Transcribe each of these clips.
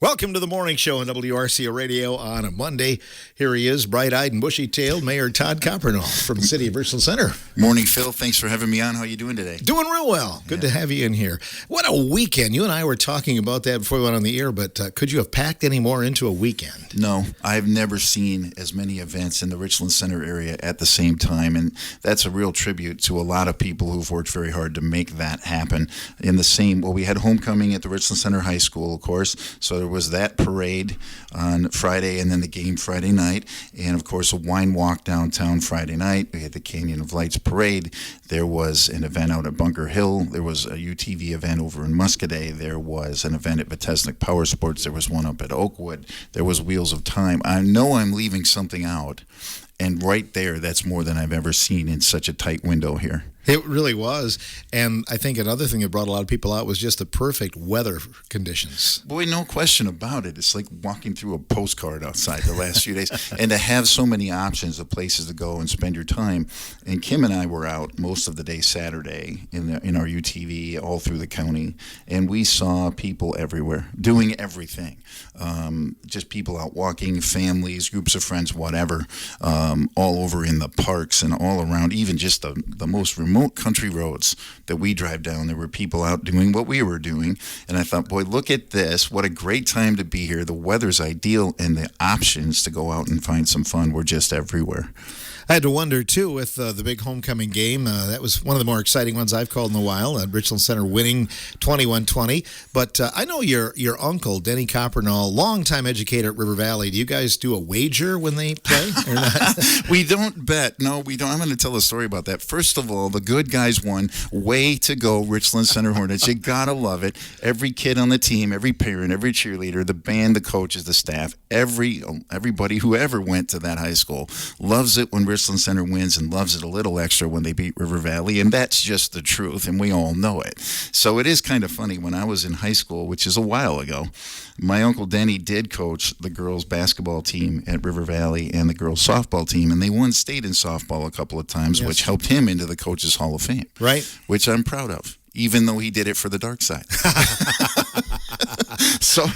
Welcome to the morning show on WRCO Radio on a Monday. Here he is, bright-eyed and bushy-tailed, Mayor Todd Coppernoll from the city of Richland Center. Morning, Phil. Thanks for having me on. How are you doing today? Doing real well. Good to have you in here. What a weekend. You and I were talking about that before we went on the air, but could you have packed any more into a weekend? No, I've never seen as many events in the Richland Center area at the same time, and that's a real tribute to a lot of people who've worked very hard to make that happen. We had homecoming at the Richland Center High School, of course, so there was that parade on Friday and then the game Friday night, and of course a wine walk downtown Friday night. We had the Canyon of Lights parade. There was an event out at Bunker Hill. There was a UTV event over in Muscoda. There was an event at Bethesda Power Sports. There was one up at Oakwood. There was Wheels of Time. I know I'm leaving something out, and right there, that's more than I've ever seen in such a tight window here. It really was. And I think another thing that brought a lot of people out was just the perfect weather conditions. Boy, no question about it. It's like walking through a postcard outside the last few days. And to have so many options of places to go and spend your time. And Kim and I were out most of the day Saturday in our UTV all through the county. And we saw people everywhere doing everything. Just people out walking, families, groups of friends, whatever, all over in the parks and all around, even just the most remote country roads that we drive down. There were people out doing what we were doing, and I thought, boy, look at this. What a great time to be here. The weather's ideal, and the options to go out and find some fun were just everywhere. I had to wonder, too, with the big homecoming game. That was one of the more exciting ones I've called in a while. Richland Center winning 21-20. But I know your uncle, Denny Coppernoll, longtime educator at River Valley. Do you guys do a wager when they play or not? We don't bet. No, we don't. I'm going to tell a story about that. First of all, the good guys won. Way to go, Richland Center Hornets. You got to love it. Every kid on the team, every parent, every cheerleader, the band, the coaches, the staff, everybody who ever went to that high school loves it when Richland Center wins and loves it a little extra when they beat River Valley, and that's just the truth, and we all know it. So it is kind of funny. When I was in high school, which is a while ago, my Uncle Denny did coach the girls' basketball team at River Valley and the girls' softball team, and they won state in softball a couple of times, yes, which helped him into the Coaches Hall of Fame, right? Which I'm proud of, even though he did it for the dark side. So,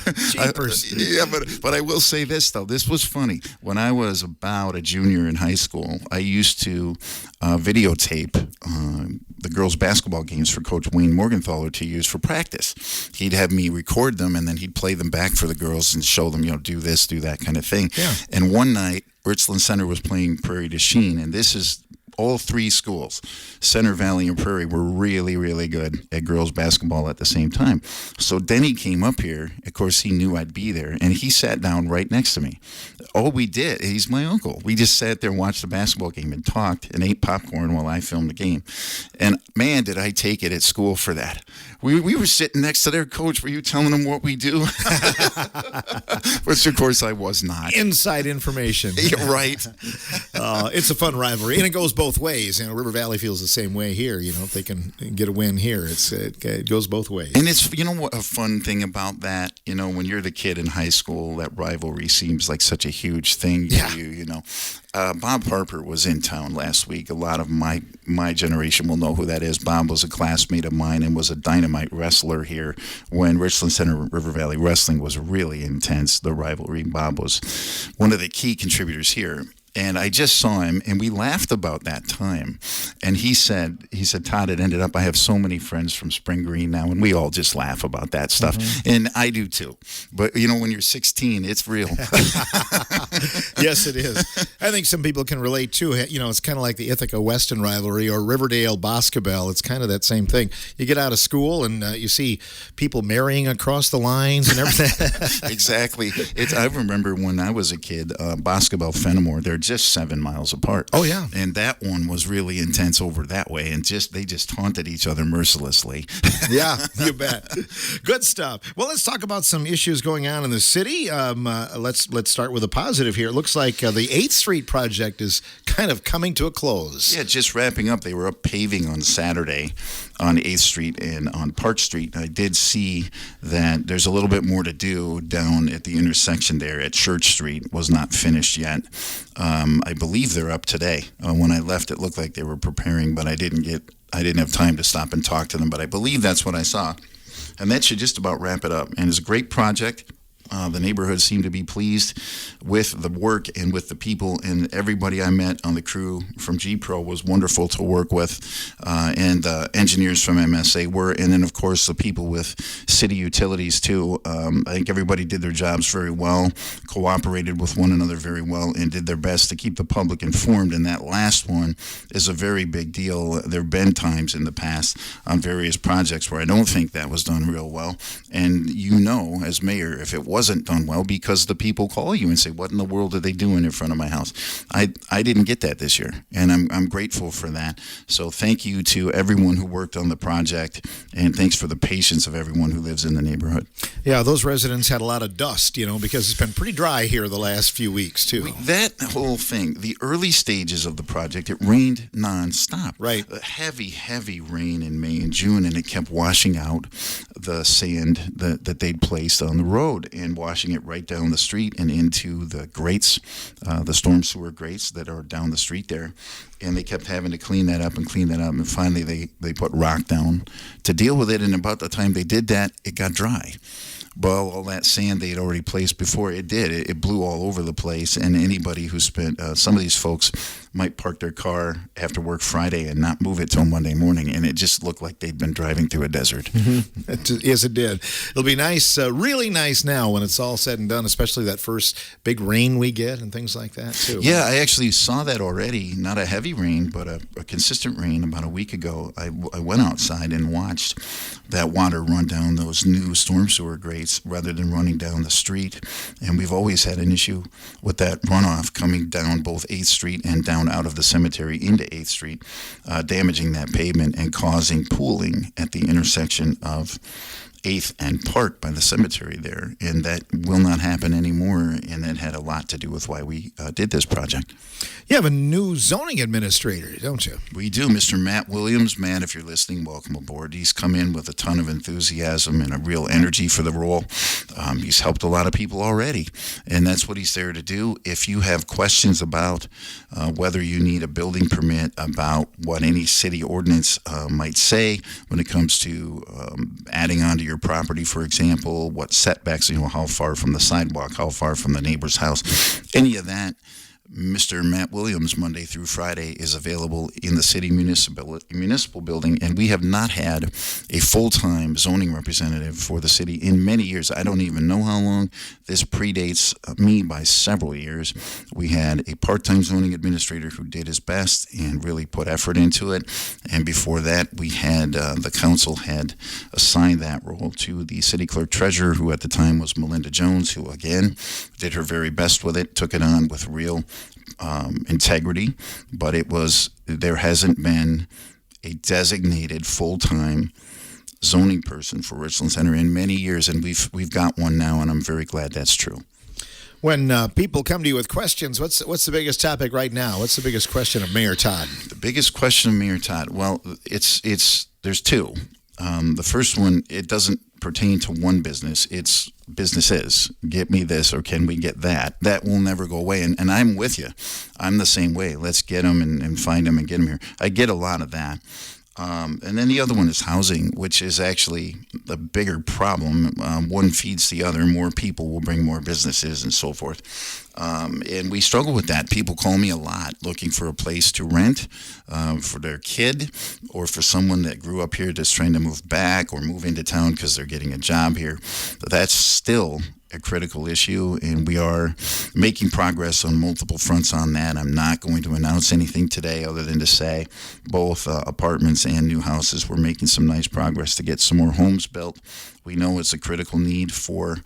but I will say this, though. This was funny. When I was about a junior in high school, I used to videotape the girls' basketball games for Coach Wayne Morgenthaler to use for practice. He'd have me record them, and then he'd play them back for the girls and show them, do this, do that kind of thing. Yeah. And one night, Richland Center was playing Prairie du Chien, and this is all three schools, Center Valley and Prairie, were really, really good at girls basketball at the same time. So Denny came up here. Of course, he knew I'd be there, and he sat down right next to me. All we did, he's my uncle. We just sat there and watched the basketball game and talked and ate popcorn while I filmed the game. And man, did I take it at school for that. We were sitting next to their coach. Were you telling them what we do? Which, of course, I was not. Inside information. Yeah, right. It's a fun rivalry, and it goes both ways. River Valley feels the same way here. If they can get a win here, it goes both ways. And it's, what a fun thing about that, when you're the kid in high school, that rivalry seems like such a huge thing to you, Bob Harper was in town last week. A lot of my generation will know who that is. Bob was a classmate of mine and was a dynamite wrestler here when Richland Center River Valley wrestling was really intense, the rivalry. Bob was one of the key contributors here. And I just saw him, and we laughed about that time. And he said, Todd, it ended up, I have so many friends from Spring Green now, and we all just laugh about that stuff. Mm-hmm. And I do too. But, when you're 16, it's real. Yes, it is. I think some people can relate too. It's kind of like the Ithaca-Weston rivalry or Riverdale-Boscobel. It's kind of that same thing. You get out of school, and you see people marrying across the lines and everything. Exactly. I remember when I was a kid, Boscobel-Fenimore, they're just 7 miles apart. Oh, yeah. And that one was really intense over that way, and they just taunted each other mercilessly. Yeah, you bet. Good stuff. Well, let's talk about some issues going on in the city. Let's start with a positive here. It looks like the 8th Street project is kind of coming to a close. Yeah, just wrapping up. They were up paving on Saturday on 8th Street and on Park Street. I did see that there's a little bit more to do down at the intersection there at Church Street. Was not finished yet. I believe they're up today. When I left, it looked like they were preparing, but I didn't have time to stop and talk to them. But I believe that's what I saw. And that should just about wrap it up. And it's a great project. The neighborhood seemed to be pleased with the work and with the people, and everybody I met on the crew from G-Pro was wonderful to work with, and engineers from MSA were, and then of course the people with city utilities too. I think everybody did their jobs very well, cooperated with one another very well, and did their best to keep the public informed. And that last one is a very big deal. There have been times in the past on various projects where I don't think that was done real well, and as mayor, if it wasn't done well, because the people call you and say, what in the world are they doing in front of my house? I didn't get that this year, and I'm grateful for that. So thank you to everyone who worked on the project, and thanks for the patience of everyone who lives in the neighborhood. Yeah, those residents had a lot of dust, because it's been pretty dry here the last few weeks, too. That whole thing, the early stages of the project, it rained nonstop. Right. Heavy, heavy rain in May and June, and it kept washing out the sand that they'd placed on the road and washing it right down the street and into the grates, the storm sewer grates that are down the street there. And they kept having to clean that up. And finally they put rock down to deal with it. And about the time they did that, it got dry. Well, all that sand they had already placed before, it blew all over the place. And anybody who spent, some of these folks might park their car after work Friday and not move it till Monday morning, and it just looked like they'd been driving through a desert. Mm-hmm. Yes, it did. It'll be nice, really nice now when it's all said and done, especially that first big rain we get and things like that, too. Yeah, I actually saw that already. Not a heavy rain, but a consistent rain about a week ago. I went outside and watched that water run down those new storm sewer grates rather than running down the street. And we've always had an issue with that runoff coming down both 8th Street and down out of the cemetery into 8th Street, damaging that pavement and causing pooling at the intersection of 8th and Park by the cemetery there. And that will not happen anymore, and that had a lot to do with why we did this project. You have a new zoning administrator, don't you? We do. Mr. Matt Williams. Matt, if you're listening, welcome aboard. He's come in with a ton of enthusiasm and a real energy for the role. He's helped a lot of people already, and that's what he's there to do. If you have questions about whether you need a building permit, about what any city ordinance might say when it comes to adding onto your property, for example, what setbacks, how far from the sidewalk, how far from the neighbor's house, any of that, Mr. Matt Williams, Monday through Friday, is available in the city municipal building, and we have not had a full-time zoning representative for the city in many years. I don't even know how long. This predates me by several years. We had a part-time zoning administrator who did his best and really put effort into it, and before that, we had the council had assigned that role to the city clerk treasurer, who at the time was Melinda Jones, who again did her very best with it, took it on with real integrity, but there hasn't been a designated full-time zoning person for Richland Center in many years, and we've got one now, and I'm very glad that's true. When people come to you with questions, what's the biggest topic right now? What's the biggest question of Mayor Todd? The biggest question of Mayor Todd, well, there's two. The first one, it doesn't pertain to one business. It's businesses. Get me this, or can we get that? That will never go away. And I'm with you. I'm the same way. Let's get them and find them and get them here. I get a lot of that. And then the other one is housing, which is actually a bigger problem. One feeds the other. More people will bring more businesses and so forth. And we struggle with that. People call me a lot looking for a place to rent for their kid, or for someone that grew up here just trying to move back or move into town because they're getting a job here. That's still a critical issue, and we are making progress on multiple fronts on that. I'm not going to announce anything today other than to say both apartments and new houses, we're making some nice progress to get some more homes built. We know it's a critical need for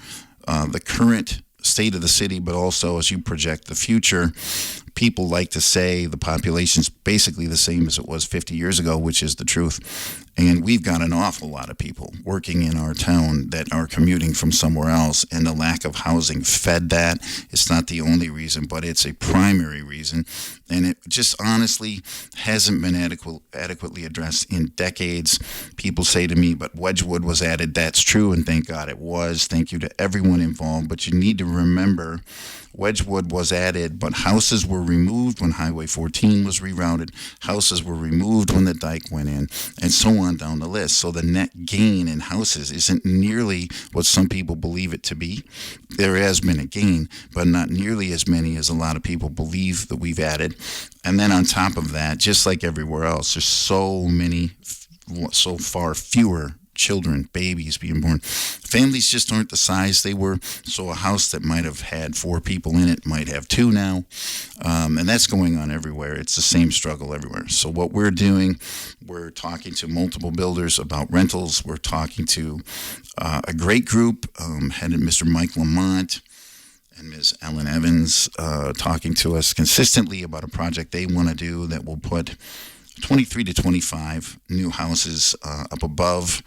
the current state of the city, but also as you project the future, people like to say the population's basically the same as it was 50 years ago, which is the truth. And we've got an awful lot of people working in our town that are commuting from somewhere else, and the lack of housing fed that. It's not the only reason, but it's a primary reason. And it just honestly hasn't been adequately addressed in decades. People say to me, but Wedgwood was added. That's true, and thank God it was. Thank you to everyone involved. But you need to remember, Wedgwood was added, but houses were removed when Highway 14 was rerouted. Houses were removed when the dike went in, and so on down the list. So the net gain in houses isn't nearly what some people believe it to be. There has been a gain, but not nearly as many as a lot of people believe that we've added. And then on top of that, just like everywhere else, there's so far fewer children, babies being born. Families just aren't the size they were. So a house that might have had 4 people in it might have 2 now. And that's going on everywhere. It's the same struggle everywhere. So what we're doing, we're talking to multiple builders about rentals. We're talking to a great group, headed Mr. Mike Lamont and Ms. Ellen Evans, talking to us consistently about a project they want to do that will put 23 to 25 new houses up above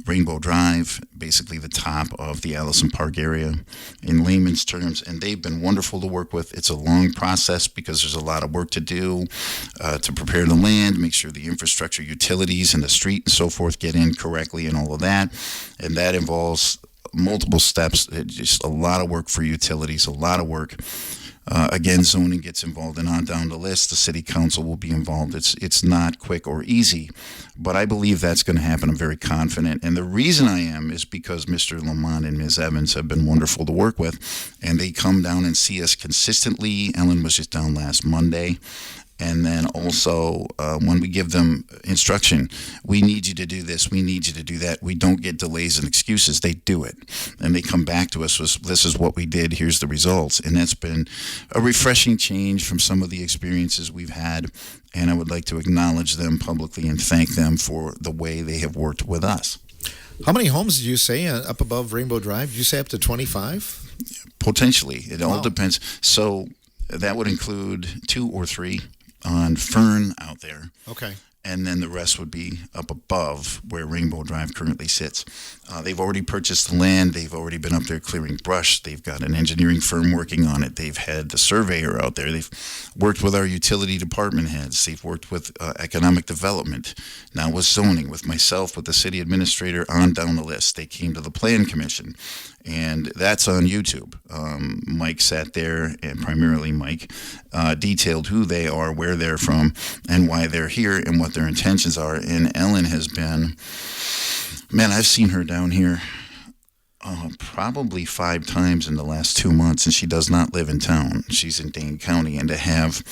Rainbow Drive, basically the top of the Allison Park area in layman's terms. And they've been wonderful to work with. It's a long process because there's a lot of work to do to prepare the land, make sure the infrastructure, utilities, and the street and so forth get in correctly and all of that. And that involves multiple steps, just a lot of work for utilities, a lot of work. Again, zoning gets involved, and on down the list, the city council will be involved. It's not quick or easy, but I believe that's going to happen. I'm very confident, and the reason I am is because Mr. Lamont and Ms. Evans have been wonderful to work with, and they come down and see us consistently. Ellen was just down last Monday. And then also, when we give them instruction, we need you to do this, we need you to do that. We don't get delays and excuses. They do it. And they come back to us with, this is what we did, here's the results. And that's been a refreshing change from some of the experiences we've had. And I would like to acknowledge them publicly and thank them for the way they have worked with us. How many homes did you say up above Rainbow Drive? Did you say up to 25? Potentially. It all depends. So that would include 2 or 3 on Fern out there. Okay. And then the rest would be up above where Rainbow Drive currently sits. They've already purchased the land. They've already been up there clearing brush. They've got an engineering firm working on it. They've had the surveyor out there. They've worked with our utility department heads. They've worked with economic development, now with zoning, with myself, with the city administrator, on down the list. They came to the plan commission, and that's on YouTube. Mike sat there, and primarily Mike, detailed who they are, where they're from, and why they're here, and what their intentions are. And Ellen has been, man, I've seen her down here probably 5 times in the last 2 months, and she does not live in town. She's in Dane County, and to have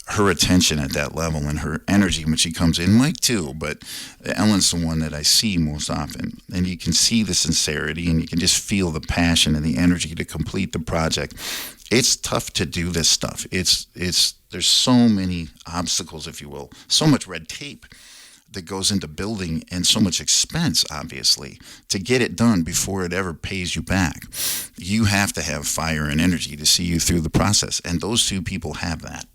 her attention at that level and her energy when she comes in, Mike too, but Ellen's the one that I see most often. And you can see the sincerity, and you can just feel the passion and the energy to complete the project. It's tough to do this stuff. There's so many obstacles, if you will, so much red tape that goes into building, and so much expense, obviously, to get it done before it ever pays you back. You have to have fire and energy to see you through the process, and those 2 people have that.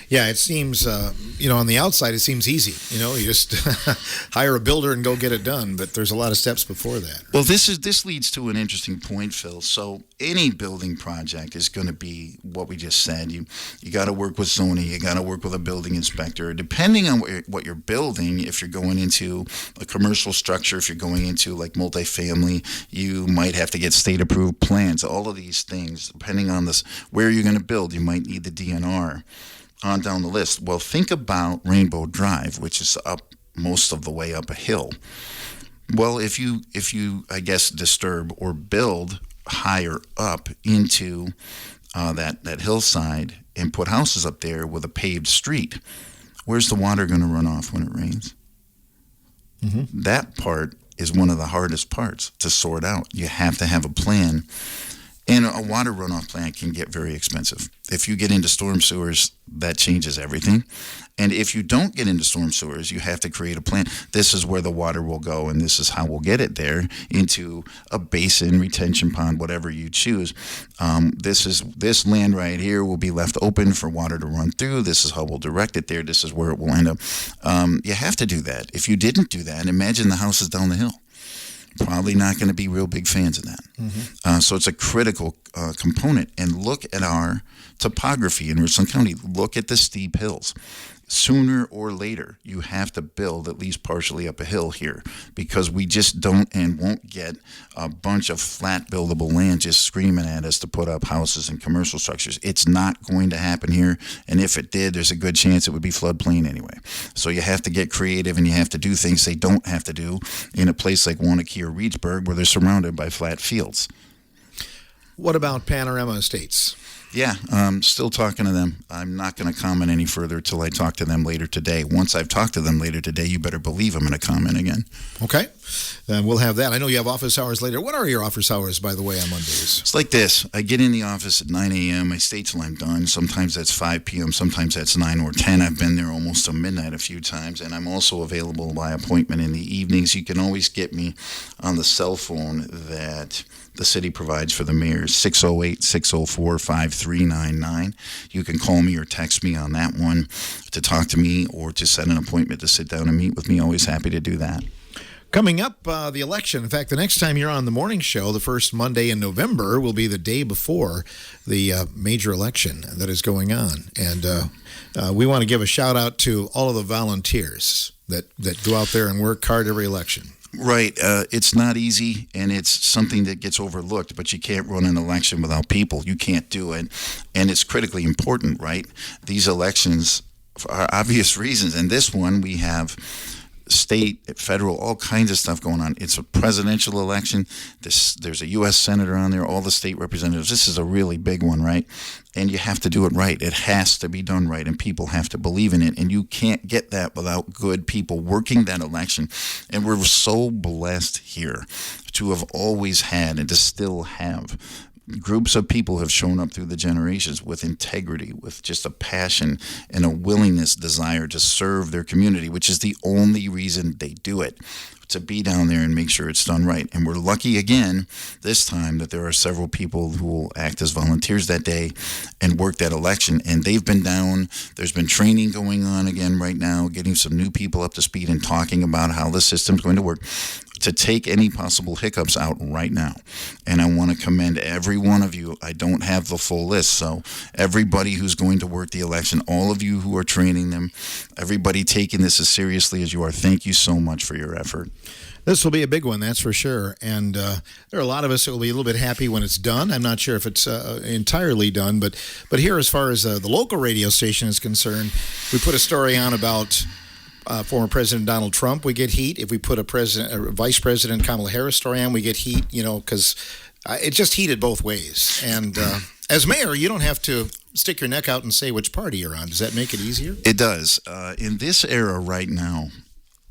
Yeah, it seems, on the outside, it seems easy. You just hire a builder and go get it done, but there's a lot of steps before that. Well, this leads to an interesting point, Phil. So any building project is going to be what we just said. You got to work with zoning. You got to work with a building inspector. Depending on what you're building, if you're going into a commercial structure, if you're going into like multifamily, you might have to get state-approved plans. All of these things, depending on where you're going to build, you might need the DNR. On down the list. Well, think about Rainbow Drive, which is up most of the way up a hill. Well, if you I guess disturb or build higher up into that hillside and put houses up there with a paved street, where's the water going to run off when it rains? Mm-hmm. That part is one of the hardest parts to sort out. You have to have a plan. And a water runoff plan can get very expensive. If you get into storm sewers, that changes everything. And if you don't get into storm sewers, you have to create a plan. This is where the water will go, and this is how we'll get it there, into a basin, retention pond, whatever you choose. This land right here will be left open for water to run through. This is how we'll direct it there. This is where it will end up. You have to do that. If you didn't do that, imagine the houses down the hill. Probably not going to be real big fans of that. Mm-hmm. So it's a critical component. And look at our topography in Richland County. Look at the steep hills. Sooner or later, you have to build at least partially up a hill here, because we just don't and won't get a bunch of flat buildable land just screaming at us to put up houses and commercial structures. It's not going to happen here, and if it did, there's a good chance it would be floodplain anyway. So you have to get creative, and you have to do things they don't have to do in a place like Waunakee or Reedsburg, where they're surrounded by flat fields. What about Panorama Estates? Yeah, still talking to them. I'm not going to comment any further till I talk to them later today. Once I've talked to them later today, you better believe I'm going to comment again. Okay. We'll have that. I know you have office hours later. What are your office hours, by the way, on Mondays? It's like this. I get in the office at 9 a.m. I stay till I'm done. Sometimes that's 5 p.m. Sometimes that's 9 or 10. I've been there almost till midnight a few times, and I'm also available by appointment in the evenings. You can always get me on the cell phone that the city provides for the mayor, 608-604-5399. You can call me or text me on that one to talk to me or to set an appointment to sit down and meet with me. Always happy to do that. Coming up, the election. In fact, the next time you're on the morning show, the first Monday in November, will be the day before the major election that is going on. And we want to give a shout out to all of the volunteers that go out there and work hard every election. Right. It's not easy, and it's something that gets overlooked, but you can't run an election without people. You can't do it. And it's critically important, right? These elections, for obvious reasons, and this one we have state, federal, all kinds of stuff going on. It's a presidential election. There's a U.S. senator on there, all the state representatives. This is a really big one, right? And you have to do it right. It has to be done right, and people have to believe in it. And you can't get that without good people working that election. And we're so blessed here to have always had and to still have groups of people have shown up through the generations with integrity, with just a passion and a willingness, desire to serve their community, which is the only reason they do it, to be down there and make sure it's done right. And we're lucky again this time that there are several people who will act as volunteers that day and work that election. And they've been down. There's been training going on again right now, getting some new people up to speed and talking about how the system's going to work, to take any possible hiccups out right now. And I want to commend every one of you. I don't have the full list, so everybody who's going to work the election, all of you who are training them, everybody taking this as seriously as you are, thank you so much for your effort. This will be a big one, that's for sure. And there are a lot of us that will be a little bit happy when it's done. I'm not sure if it's entirely done, but here, as far as the local radio station is concerned, we put a story on about former President Donald Trump. We get heat. If we put a Vice President Kamala Harris story on, we get heat, because it just heated both ways. And as mayor, you don't have to stick your neck out and say which party you're on. Does that make it easier? It does. In this era right now,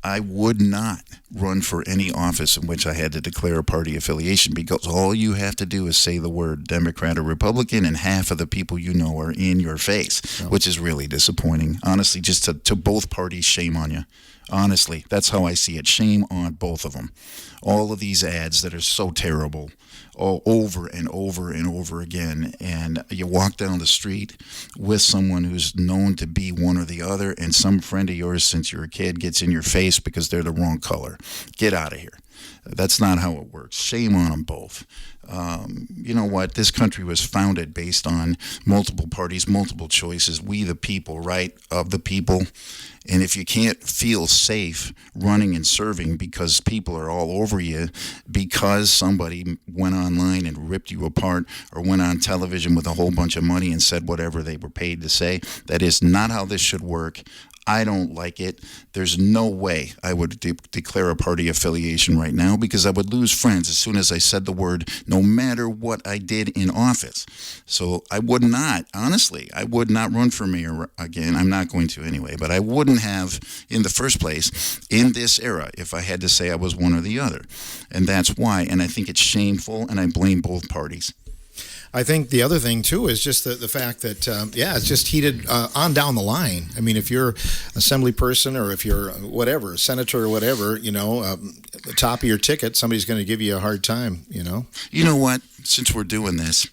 I would not run for any office in which I had to declare a party affiliation, because all you have to do is say the word Democrat or Republican, and half of the people you know are in your face, which is really disappointing. Honestly, just to both parties, shame on you. Honestly, that's how I see it. Shame on both of them. All of these ads that are so terrible, all over and over and over again, and you walk down the street with someone who's known to be one or the other, and some friend of yours since you're a kid gets in your face because they're the wrong color. Get out of here. That's not how it works. Shame on them both. You know what? This country was founded based on multiple parties, multiple choices. We the people, right? Of the people. And if you can't feel safe running and serving because people are all over you, because somebody went online and ripped you apart, or went on television with a whole bunch of money and said whatever they were paid to say, that is not how this should work. I don't like it. There's no way I would declare a party affiliation right now, because I would lose friends as soon as I said the word, no matter what I did in office. So I would not, honestly, I would not run for mayor again. I'm not going to anyway, but I wouldn't have in the first place in this era if I had to say I was one or the other. And that's why, and I think it's shameful, and I blame both parties. I think the other thing too is just the fact that it's just heated on down the line. I mean, if you're assembly person or if you're whatever senator or whatever, the top of your ticket, somebody's going to give you a hard time. You know what? Since we're doing this.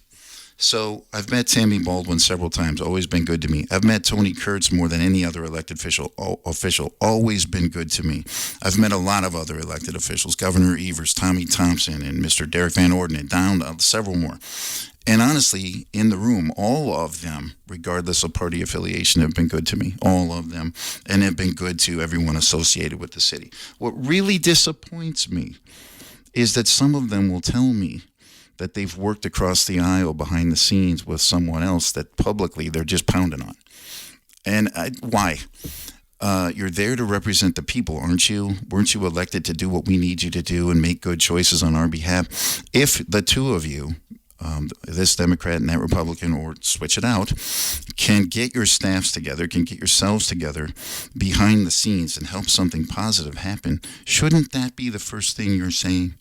So I've met Tammy Baldwin several times, always been good to me. I've met Tony Kurtz more than any other elected official, always been good to me. I've met a lot of other elected officials, Governor Evers, Tommy Thompson, and Mr. Derek Van Orden, and down several more. And honestly, in the room, all of them, regardless of party affiliation, have been good to me, all of them, and have been good to everyone associated with the city. What really disappoints me is that some of them will tell me that they've worked across the aisle behind the scenes with someone else that publicly they're just pounding on. And why? You're there to represent the people, aren't you? Weren't you elected to do what we need you to do and make good choices on our behalf? If the two of you, this Democrat and that Republican, or switch it out, can get your staffs together, can get yourselves together behind the scenes and help something positive happen, shouldn't that be the first thing you're saying?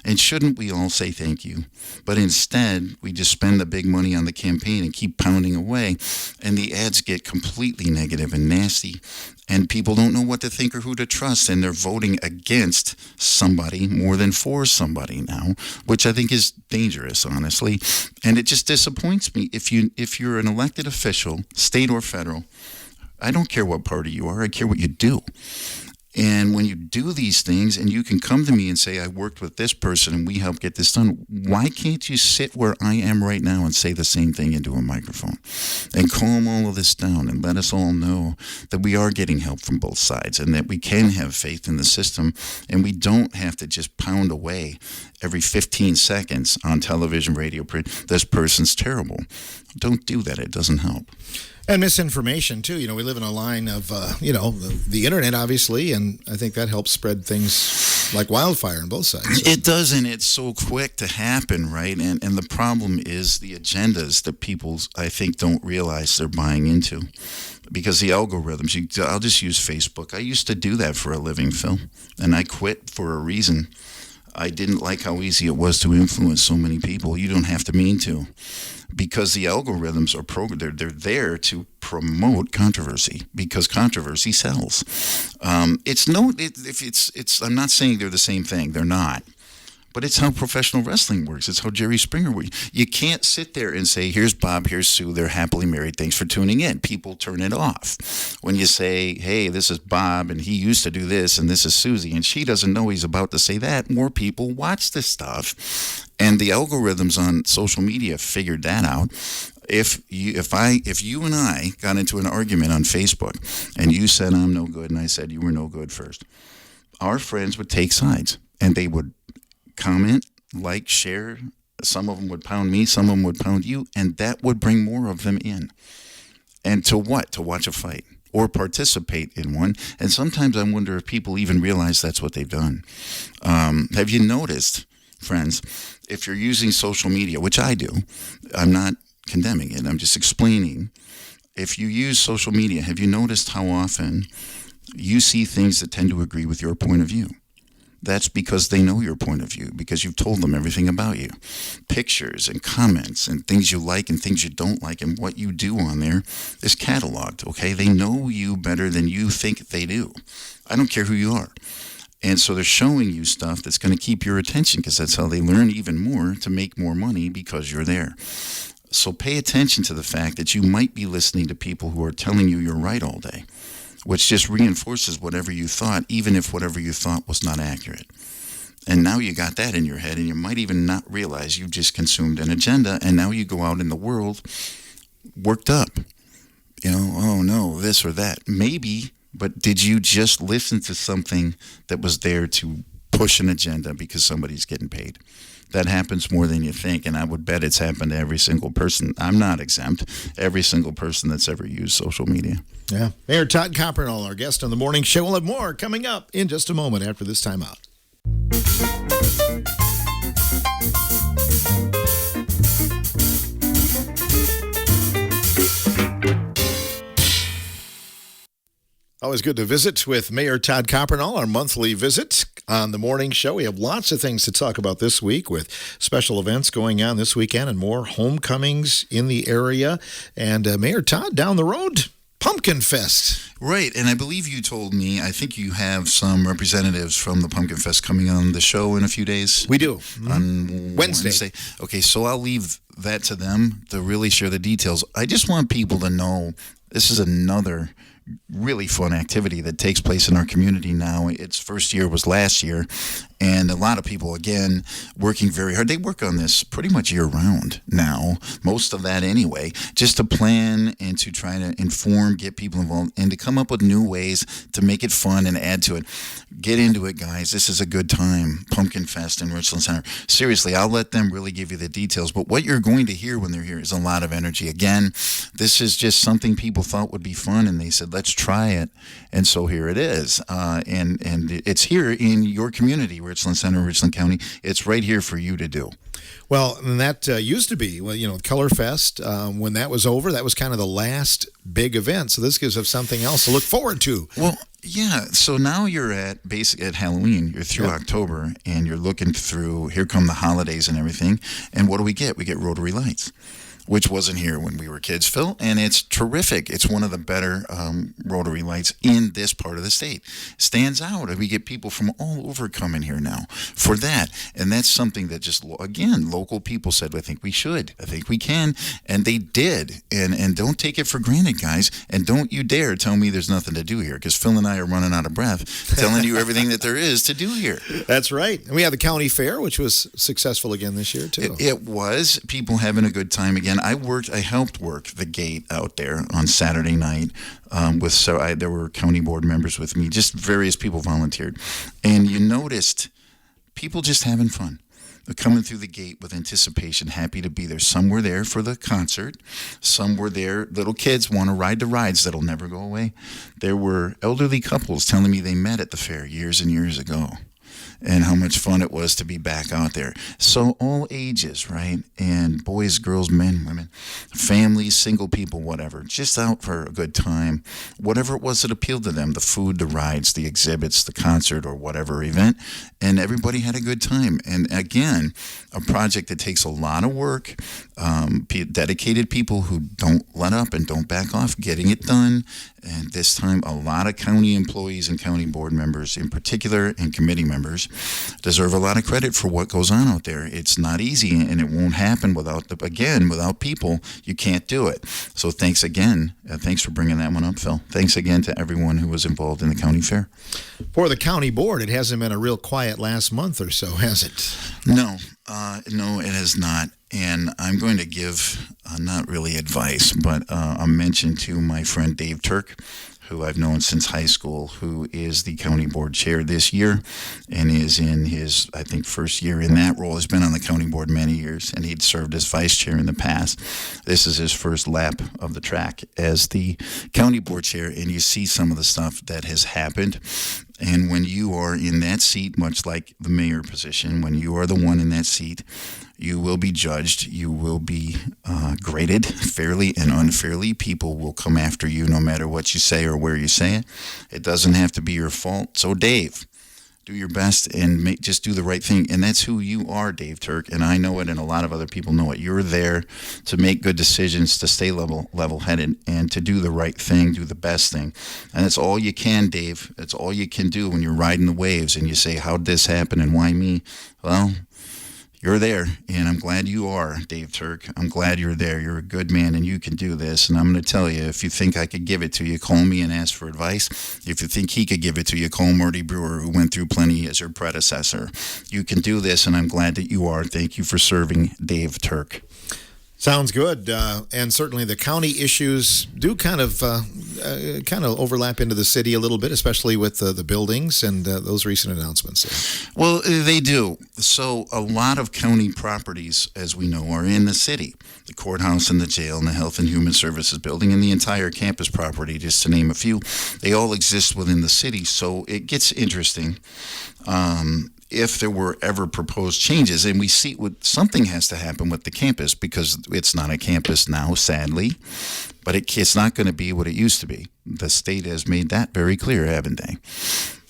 And shouldn't we all say thank you? But instead, we just spend the big money on the campaign and keep pounding away, and the ads get completely negative and nasty, and people don't know what to think or who to trust, and they're voting against somebody more than for somebody now, which I think is dangerous, honestly. And it just disappoints me. If you're an elected official, state or federal, I don't care what party you are, I care what you do. And when you do these things and you can come to me and say, I worked with this person and we helped get this done, why can't you sit where I am right now and say the same thing into a microphone and calm all of this down and let us all know that we are getting help from both sides and that we can have faith in the system and we don't have to just pound away every 15 seconds on television, radio, print, this person's terrible. Don't do that. It doesn't help. And misinformation, too. We live in a line of, the internet, obviously, and I think that helps spread things like wildfire on both sides. It does, and it's so quick to happen, right? And the problem is the agendas that people, I think, don't realize they're buying into. Because the algorithms, I'll just use Facebook. I used to do that for a living, Phil, and I quit for a reason. I didn't like how easy it was to influence so many people. You don't have to mean to. Because the algorithms are they're there to promote controversy because controversy sells. I'm not saying they're the same thing. They're not. But it's how professional wrestling works. It's how Jerry Springer works. You can't sit there and say, here's Bob, here's Sue, they're happily married, thanks for tuning in. People turn it off. When you say, hey, this is Bob, and he used to do this, and this is Susie, and she doesn't know he's about to say that, more people watch this stuff. And the algorithms on social media figured that out. If you and I got into an argument on Facebook, and you said I'm no good, and I said you were no good first, our friends would take sides, and they would comment, like, share. Some of them would pound me, some of them would pound you, and that would bring more of them in. And to what? To watch a fight or participate in one. And sometimes I wonder if people even realize that's what they've done. Have you noticed, friends, if you're using social media, which I do, I'm not condemning it, I'm just explaining. If you use social media, have you noticed how often you see things that tend to agree with your point of view? That's because they know your point of view, because you've told them everything about you. Pictures and comments and things you like and things you don't like and what you do on there is cataloged, okay? They know you better than you think they do. I don't care who you are. And so they're showing you stuff that's going to keep your attention because that's how they learn even more to make more money because you're there. So pay attention to the fact that you might be listening to people who are telling you you're right all day, which just reinforces whatever you thought, even if whatever you thought was not accurate. And now you got that in your head, and you might even not realize you just consumed an agenda, and now you go out in the world worked up. Oh no, this or that. Maybe, but did you just listen to something that was there to push an agenda because somebody's getting paid? That happens more than you think, and I would bet it's happened to every single person. I'm not exempt. Every single person that's ever used social media. Yeah. Mayor Todd Coppernoll, our guest on the morning show. We'll have more coming up in just a moment after this time out. Always good to visit with Mayor Todd Coppernoll, our monthly visit. On the morning show, we have lots of things to talk about this week with special events going on this weekend and more homecomings in the area. And Mayor Todd, down the road, Pumpkin Fest. Right, and I believe you told me, I think you have some representatives from the Pumpkin Fest coming on the show in a few days. We do. On Wednesday. Okay, so I'll leave that to them to really share the details. I just want people to know this is another really fun activity that takes place in our community now. Its first year was last year, and a lot of people, again, working very hard. They work on this pretty much year-round now, most of that anyway, just to plan and to try to inform, get people involved, and to come up with new ways to make it fun and add to it. Get into it, guys. This is a good time. Pumpkin Fest in Richland Center. Seriously, I'll let them really give you the details, but what you're going to hear when they're here is a lot of energy. Again, this is just something people thought would be fun, and they said, let's try it. And so here it is. And it's here in your community, Richland Center, Richland County. It's right here for you to do. Well, and that used to be, Color Fest. When that was over, that was kind of the last big event. So this gives us something else to look forward to. Well, yeah. So now you're at Halloween. You're through October, and you're looking through. Here come the holidays and everything. And what do? We get Rotary Lights, which wasn't here when we were kids, Phil, and it's terrific. It's one of the better Rotary Lights in this part of the state. Stands out, and we get people from all over coming here now for that, and that's something that just, again, local people said, I think we should, I think we can, and they did, and don't take it for granted, guys, and don't you dare tell me there's nothing to do here, because Phil and I are running out of breath telling you everything that there is to do here. That's right. And we had the county fair, which was successful again this year, too. It was. People having a good time again. I helped work the gate out there on Saturday night there were county board members with me, just various people volunteered. And you noticed people just having fun. They're coming through the gate with anticipation, happy to be there. Some were there for the concert. Some were there. Little kids want to ride the rides that'll never go away. There were elderly couples telling me they met at the fair years and years ago, and how much fun it was to be back out there. So all ages, right? And boys, girls, men, women, families, single people, whatever, just out for a good time. Whatever it was that appealed to them, the food, the rides, the exhibits, the concert, or whatever event, and everybody had a good time. And again, a project that takes a lot of work, dedicated people who don't let up and don't back off, getting it done. And this time, a lot of county employees and county board members in particular, and committee members, deserve a lot of credit for what goes on out there. It's not easy, and it won't happen without people. You can't do it. So thanks again. Thanks for bringing that one up, Phil. Thanks again to everyone who was involved in the county fair. For the county board, it hasn't been a real quiet last month or so, has it? No, it has not. And I'm going to give, not really advice, but a mention to my friend Dave Turk, who I've known since high school, who is the county board chair this year and is in his, I think, first year in that role. Has been on the county board many years, and he'd served as vice chair in the past. This is his first lap of the track as the county board chair, and you see some of the stuff that has happened. And when you are in that seat, much like the mayor position, when you are the one in that seat, you will be judged. You will be graded fairly and unfairly. People will come after you no matter what you say or where you say it. It doesn't have to be your fault. So, Dave, do your best and just do the right thing. And that's who you are, Dave Turk. And I know it, and a lot of other people know it. You're there to make good decisions, to stay level-headed, and to do the right thing, do the best thing. And that's all you can, Dave. That's all you can do when you're riding the waves and you say, how'd this happen and why me? Well, you're there, and I'm glad you are, Dave Turk. I'm glad you're there. You're a good man, and you can do this. And I'm going to tell you, if you think I could give it to you, call me and ask for advice. If you think he could give it to you, call Marty Brewer, who went through plenty as your predecessor. You can do this, and I'm glad that you are. Thank you for serving, Dave Turk. Sounds good, and certainly the county issues do kind of overlap into the city a little bit, especially with the buildings and those recent announcements there. Well, they do. So a lot of county properties, as we know, are in the city. The courthouse and the jail and the Health and Human Services building and the entire campus property, just to name a few, they all exist within the city. So it gets interesting. If there were ever proposed changes, and we see something has to happen with the campus because it's not a campus now, sadly, but it's not going to be what it used to be. The state has made that very clear, haven't they?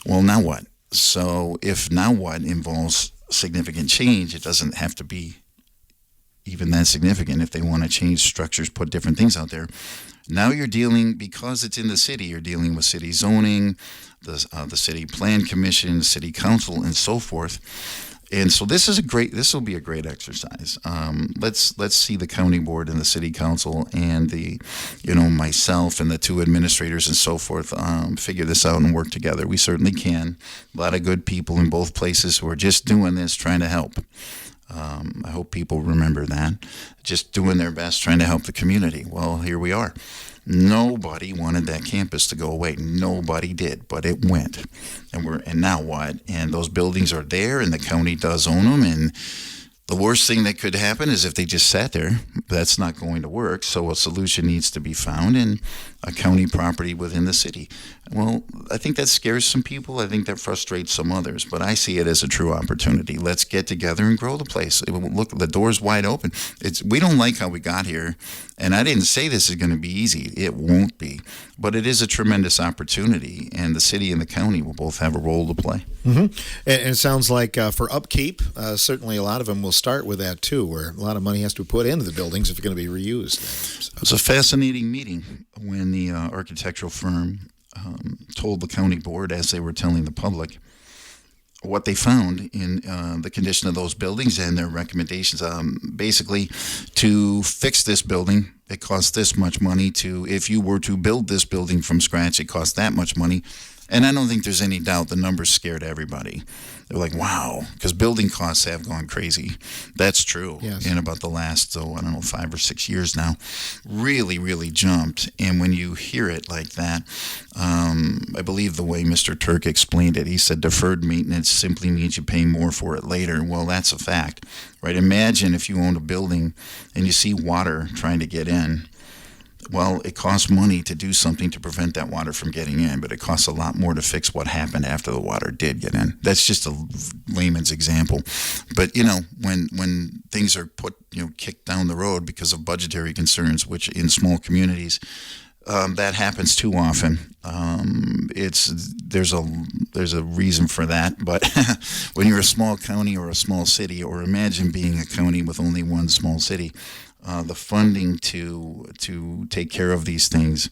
Well, now what? So if now what involves significant change, it doesn't have to be even that significant. If they want to change structures, put different things out there, now you're dealing, because it's in the city, you're dealing with city zoning, the city plan commission, city council, and so forth. And so this will be a great exercise. Let's see the county board and the city council and myself and the two administrators and so forth figure this out and work together. We certainly can. A lot of good people in both places who are just doing this, trying to help. I hope people remember that. Just doing their best, trying to help the community. Well, here we are. Nobody wanted that campus to go away. Nobody did, but it went. And now what? And those buildings are there, and the county does own them. And the worst thing that could happen is if they just sat there. That's not going to work. So a solution needs to be found in a county property within the city. Well, I think that scares some people. I think that frustrates some others. But I see it as a true opportunity. Let's get together and grow the place. Look, the door's wide open. We don't like how we got here. And I didn't say this is going to be easy. It won't be. But it is a tremendous opportunity. And the city and the county will both have a role to play. Mm-hmm. And it sounds like for upkeep, certainly a lot of them will start with that too, where a lot of money has to be put into the buildings if it's going to be reused. So. It was a fascinating meeting when the architectural firm told the county board, as they were telling the public, what they found in the condition of those buildings and their recommendations. Basically, to fix this building, it costs this much money. If you were to build this building from scratch, it costs that much money. And I don't think there's any doubt the numbers scared everybody. They're like, wow, because building costs have gone crazy. That's true. Yes. In about the last, 5 or 6 years now, really, really jumped. And when you hear it like that, I believe the way Mr. Turk explained it, he said deferred maintenance simply means you pay more for it later. Well, that's a fact, right? Imagine if you own a building and you see water trying to get in. Well, it costs money to do something to prevent that water from getting in, but it costs a lot more to fix what happened after the water did get in. That's just a layman's example. But, when things are kicked down the road because of budgetary concerns, which in small communities, that happens too often. There's a reason for that, but when you're a small county or a small city, or imagine being a county with only one small city, the funding to take care of these things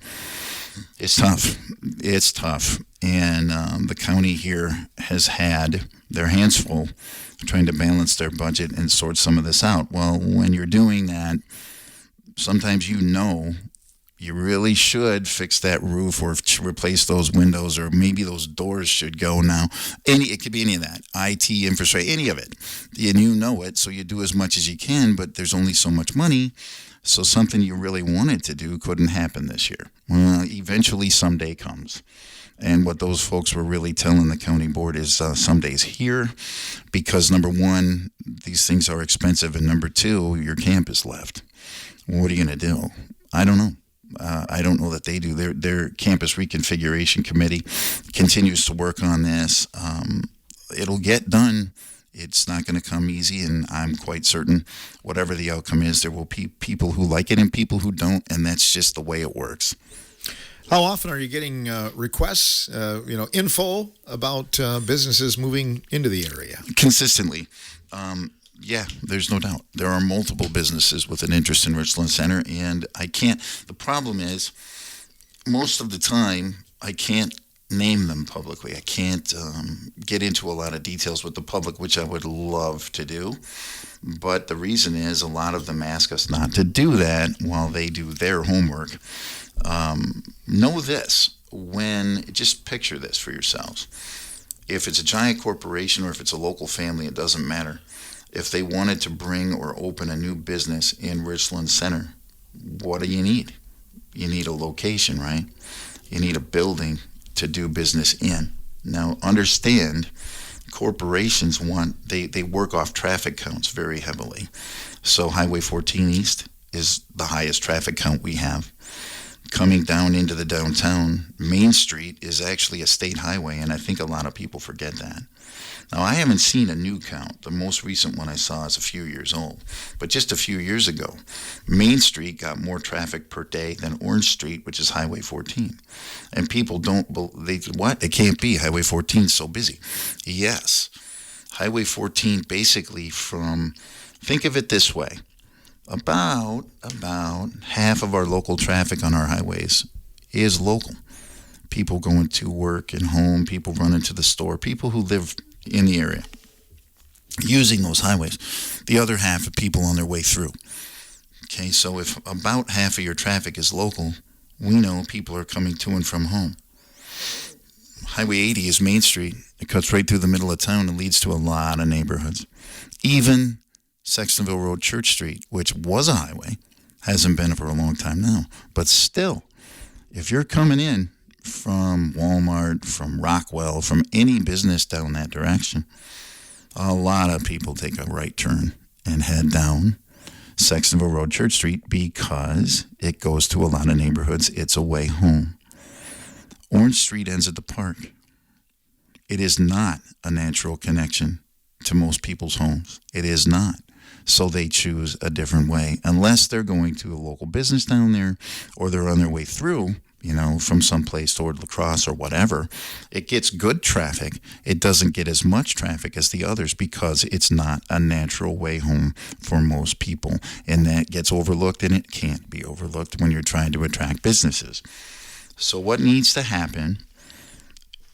is tough. It's tough, and the county here has had their hands full trying to balance their budget and sort some of this out. Well, when you're doing that, sometimes you really should fix that roof or replace those windows, or maybe those doors should go now. It could be any of that, IT, infrastructure, any of it. And you know it, so you do as much as you can, but there's only so much money. So something you really wanted to do couldn't happen this year. Well, eventually someday comes. And what those folks were really telling the county board is someday's here, because number one, these things are expensive, and number two, your camp is left. What are you going to do? I don't know. I don't know that they do. Their campus reconfiguration committee continues to work on this. It'll get done. It's not going to come easy, and I'm quite certain whatever the outcome is, there will be people who like it and people who don't, and that's just the way it works. How often are you getting requests, info about businesses moving into the area? Consistently. Yeah, there's no doubt. There are multiple businesses with an interest in Richland Center, and the problem is, most of the time, I can't name them publicly. I can't get into a lot of details with the public, which I would love to do. But the reason is, a lot of them ask us not to do that while they do their homework. Know this, just picture this for yourselves. If it's a giant corporation or if it's a local family, it doesn't matter. If they wanted to bring or open a new business in Richland Center, what do you need? You need a location, right? You need a building to do business in. Now, understand, corporations they work off traffic counts very heavily. So Highway 14 East is the highest traffic count we have. coming down into the downtown, Main Street is actually a state highway, and I think a lot of people forget that. Now, I haven't seen a new count. The most recent one I saw is a few years old. But just a few years ago, Main Street got more traffic per day than Orange Street, which is Highway 14. And people what? It can't be. Highway 14 is so busy. Yes. Highway 14 basically think of it this way. About half of our local traffic on our highways is local. People going to work and home, people running to the store, people who live in the area using those highways. The other half of people on their way through. Okay, so if about half of your traffic is local, we know people are coming to and from home. Highway 80 is Main Street. It cuts right through the middle of town and leads to a lot of neighborhoods. Even Sextonville Road, Church Street, which was a highway, hasn't been for a long time now. But still, if you're coming in from Walmart, from Rockwell, from any business down that direction, a lot of people take a right turn and head down Sextonville Road, Church Street, because it goes to a lot of neighborhoods. It's a way home. Orange Street ends at the park. It is not a natural connection to most people's homes. It is not. So they choose a different way, unless they're going to a local business down there or they're on their way through, from someplace toward La Crosse or whatever. It gets good traffic. It doesn't get as much traffic as the others because it's not a natural way home for most people. And that gets overlooked, and it can't be overlooked when you're trying to attract businesses. So what needs to happen?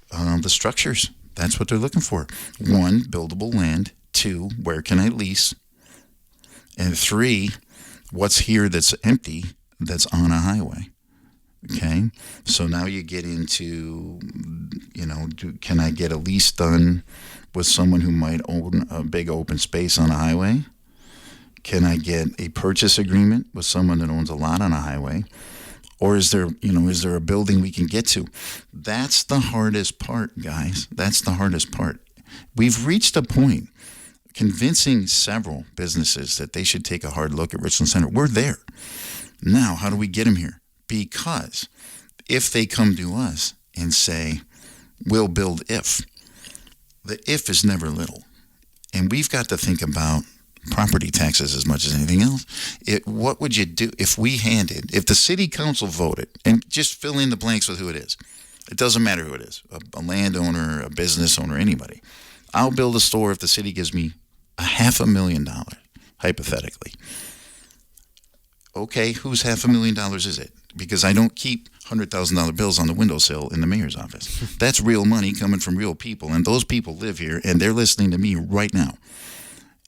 The structures. That's what they're looking for. 1, buildable land. 2, where can I lease? And 3, what's here that's empty that's on a highway? Okay, so now you get into, can I get a lease done with someone who might own a big open space on a highway? Can I get a purchase agreement with someone that owns a lot on a highway? Or is there a building we can get to? That's the hardest part, guys. That's the hardest part. We've reached a point convincing several businesses that they should take a hard look at Richland Center. We're there. Now, how do we get them here? Because if they come to us and say, we'll build if, the if is never little. And we've got to think about property taxes as much as anything else. What would you do if the city council voted, and just fill in the blanks with who it is. It doesn't matter who it is, a landowner, a business owner, anybody. I'll build a store if the city gives me $500,000, hypothetically. Okay, whose $500,000 is it? Because I don't keep $100,000 bills on the windowsill in the mayor's office. That's real money coming from real people, and those people live here, and they're listening to me right now.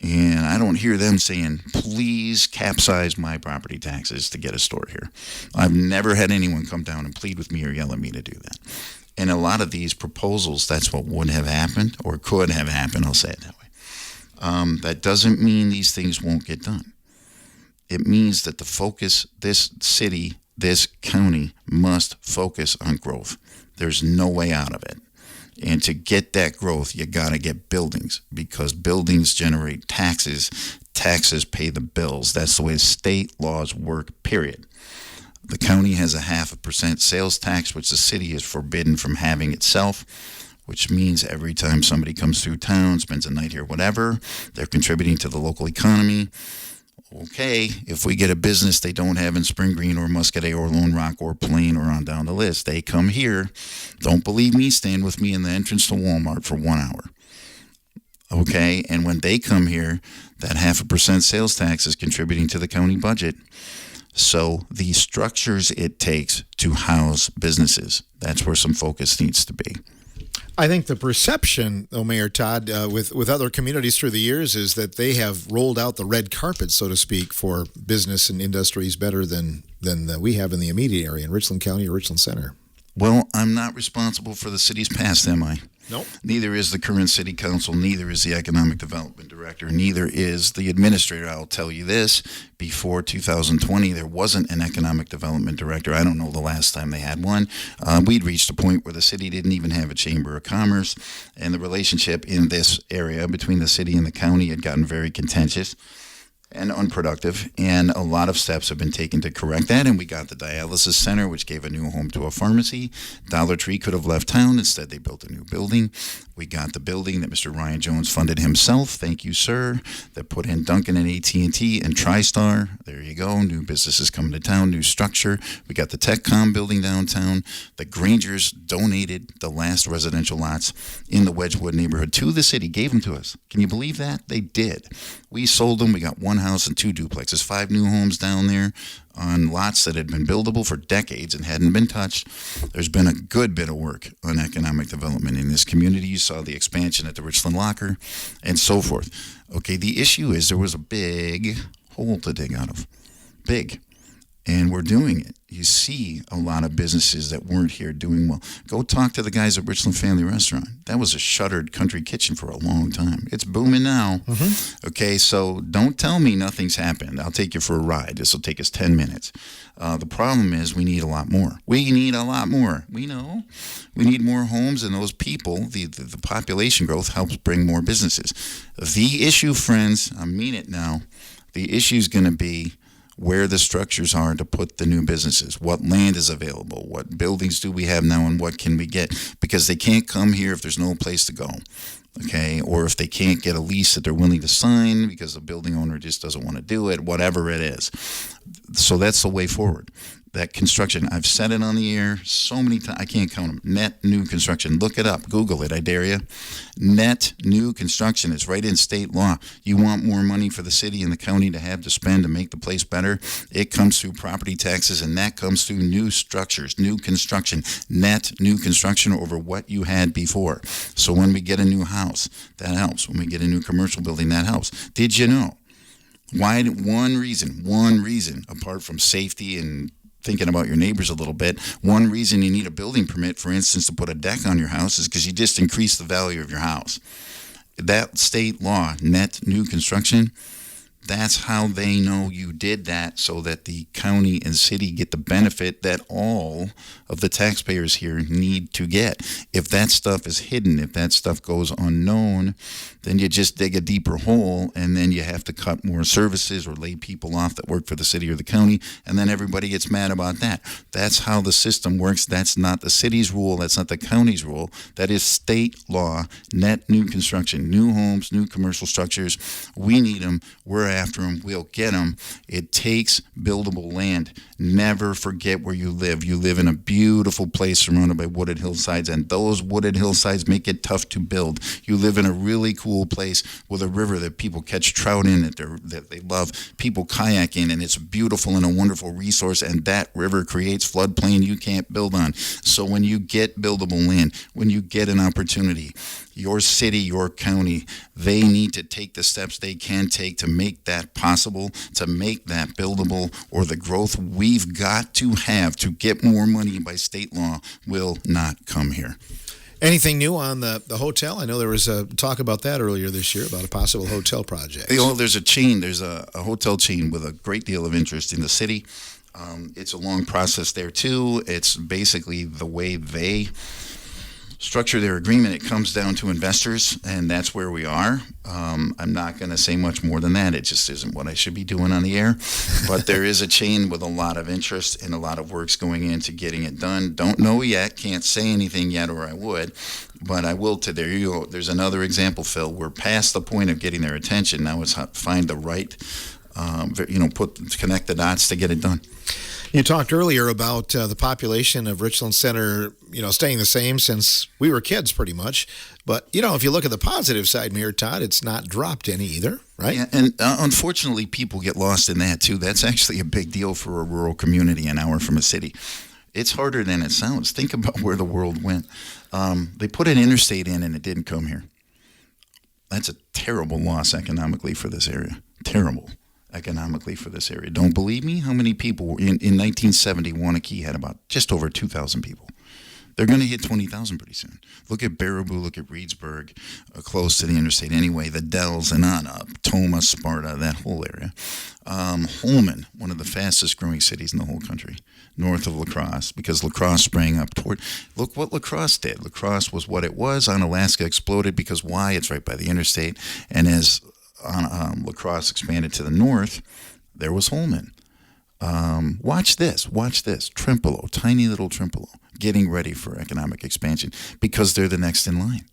And I don't hear them saying, please capsize my property taxes to get a store here. I've never had anyone come down and plead with me or yell at me to do that. And a lot of these proposals, that's what would have happened or could have happened. I'll say it that way. That doesn't mean these things won't get done. It means that the focus, this city, this county must focus on growth. There's no way out of it. And to get that growth, you got to get buildings, because buildings generate taxes. Taxes pay the bills. That's the way state laws work, period. The county has a 0.5% sales tax, which the city is forbidden from having itself, which means every time somebody comes through town, spends a night here, whatever, they're contributing to the local economy. Okay, if we get a business they don't have in Spring Green or Muscadet or Lone Rock or Plain or on down the list, they come here. Don't believe me? Stand with me in the entrance to Walmart for 1 hour. Okay, and when they come here, that 0.5% sales tax is contributing to the county budget. So the structures it takes to house businesses, that's where some focus needs to be. I think the perception, though, Mayor Todd, with other communities through the years is that they have rolled out the red carpet, so to speak, for business and industries better than we have in the immediate area in Richland County or Richland Center. Well, I'm not responsible for the city's past, am I? Nope. Neither is the current city council, neither is the economic development director, neither is the administrator. I'll tell you this, before 2020, there wasn't an economic development director. I don't know the last time they had one. We'd reached a point where the city didn't even have a chamber of commerce, and the relationship in this area between the city and the county had gotten very contentious. and unproductive, and a lot of steps have been taken to correct that. And we got the dialysis center, which gave a new home to a pharmacy. Dollar Tree could have left town. Instead, they built a new building. We got the building that Mr. Ryan Jones funded himself. Thank you, sir. That put in Duncan and AT&T and TriStar. There you go. New businesses coming to town, new structure. We got the TechCom building downtown. The Grangers donated the last residential lots in the Wedgwood neighborhood to the city, gave them to us. Can you believe that? They did. We sold them. We got one house and 2 duplexes, 5 new homes down there on lots that had been buildable for decades and hadn't been touched. There's been a good bit of work on economic development in this community. You saw the expansion at the Richland Locker and so forth. Okay, the issue is there was a big hole to dig out of. Big. And we're doing it. You see a lot of businesses that weren't here doing well. Go talk to the guys at Richland Family Restaurant. That was a shuttered country kitchen for a long time. It's booming now. Mm-hmm. Okay, so don't tell me nothing's happened. I'll take you for a ride. This will take us 10 minutes. The problem is we need a lot more. We need a lot more. We know. We need more homes, and those people, the population growth helps bring more businesses. The issue, friends, I mean it now, the issue is going to be where the structures are to put the new businesses, what land is available, what buildings do we have now, and what can we get, because they can't come here if there's no place to go, okay, or if they can't get a lease that they're willing to sign because the building owner just doesn't want to do it, whatever it is. So that's the way forward. That construction, I've said it on the air so many times, I can't count them. Net new construction. Look it up. Google it, I dare you. Net new construction is right in state law. You want more money for the city and the county to have to spend to make the place better? It comes through property taxes, and that comes through new structures, new construction. Net new construction over what you had before. So when we get a new house, that helps. When we get a new commercial building, that helps. Did you know? One reason, apart from safety and thinking about your neighbors a little bit, one reason you need a building permit, for instance, to put a deck on your house is because you just increase the value of your house. That state law, net new construction, that's how they know you did that, so that the county and city get the benefit that all of the taxpayers here need to get. If that stuff is hidden, if that stuff goes unknown, then you just dig a deeper hole, and then you have to cut more services or lay people off that work for the city or the county, and then everybody gets mad about that. That's how the system works. That's not the city's rule. That's not the county's rule. That is state law, net new construction, new homes, new commercial structures. We need them. We're after them. We'll get them. It takes buildable land. Never forget where you live. You live in a beautiful place surrounded by wooded hillsides, and those wooded hillsides make it tough to build. You live in a really cool place with a river that people catch trout in, that they love. People kayak in, and it's beautiful and a wonderful resource, and that river creates floodplain you can't build on. So when you get buildable land, when you get an opportunity, your city, your county, they need to take the steps they can take to make that possible, to make that buildable, or the growth we've got to have to get more money by state law will not come here. Anything new on the hotel? I know there was a talk about that earlier this year, about a possible hotel project. There's a chain. There's a hotel chain with a great deal of interest in the city. It's a long process there, too. It's basically the way they structure their agreement. It comes down to investors, and that's where we are. I'm not going to say much more than that. It just isn't what I should be doing on the air. But there is a chain with a lot of interest and a lot of works going into getting it done. Don't know yet. Can't say anything yet, or I would. But I will. There you go. There's another example, Phil. We're past the point of getting their attention. Now it's find the right, connect the dots to get it done. You talked earlier about the population of Richland Center, staying the same since we were kids, pretty much. But, if you look at the positive side, Mayor Todd, it's not dropped any either, right? Yeah, and unfortunately, people get lost in that, too. That's actually a big deal for a rural community an hour from a city. It's harder than it sounds. Think about where the world went. They put an interstate in, and it didn't come here. That's a terrible loss economically for this area. Terrible economically for this area. Don't believe me? How many people were in 1970? Waunakee had about just over 2,000 people. They're going to hit 20,000 pretty soon. Look at Baraboo, look at Reedsburg, close to the interstate anyway, the Dells and on up, Tomah, Sparta, that whole area. Holmen, one of the fastest growing cities in the whole country, north of La Crosse, because La Crosse sprang up toward, look what La Crosse did. La Crosse was what it was. On Alaska exploded because why? It's right by the interstate. And as La Crosse expanded to the north, there was Holmen. Watch this. Trimpolo, tiny little Trimpolo, getting ready for economic expansion because they're the next in line.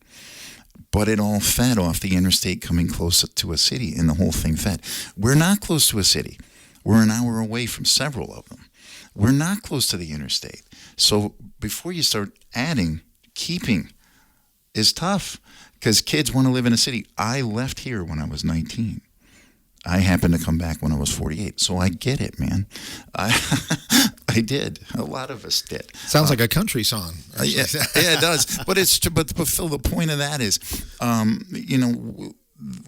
But it all fed off the interstate coming close to a city, and the whole thing fed. We're not close to a city. We're an hour away from several of them. We're not close to the interstate. So before you start adding, keeping is tough because kids want to live in a city. I left here when I was 19. I happened to come back when I was 48. So I get it, man. I did. A lot of us did. Sounds like a country song. Yeah, it does. But Phil, the point of that is,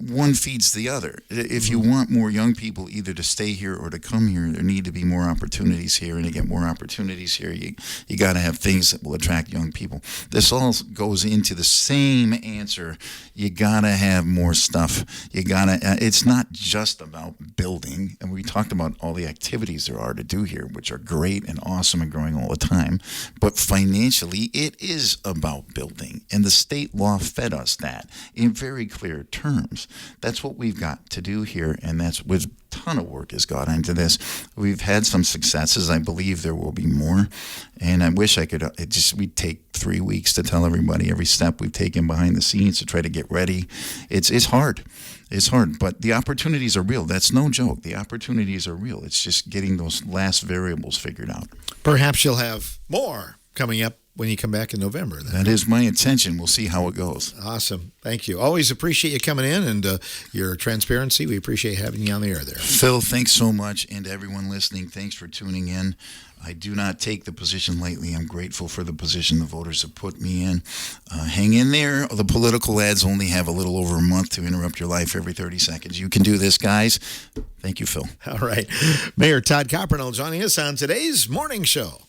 one feeds the other. If you want more young people either to stay here or to come here, there need to be more opportunities here. And to get more opportunities here, you got to have things that will attract young people. This all goes into the same answer. You got to have more stuff. It's not just about building. And we talked about all the activities there are to do here, which are great and awesome and growing all the time. But financially, it is about building. And the state law fed us that in very clear terms. That's what we've got to do here, and that's with a ton of work has gone into this. We've had some successes. I believe there will be more, and I wish I could. We'd take 3 weeks to tell everybody every step we've taken behind the scenes to try to get ready. It's hard. It's hard, but the opportunities are real. That's no joke. The opportunities are real. It's just getting those last variables figured out. Perhaps you'll have more coming up when you come back in November. That is my intention. We'll see how it goes. Awesome. Thank you. Always appreciate you coming in and your transparency. We appreciate having you on the air there. Phil, thanks so much. And to everyone listening, thanks for tuning in. I do not take the position lightly. I'm grateful for the position the voters have put me in. Hang in there. The political ads only have a little over a month to interrupt your life every 30 seconds. You can do this, guys. Thank you, Phil. All right. Mayor Todd Coppernoll joining us on today's morning show.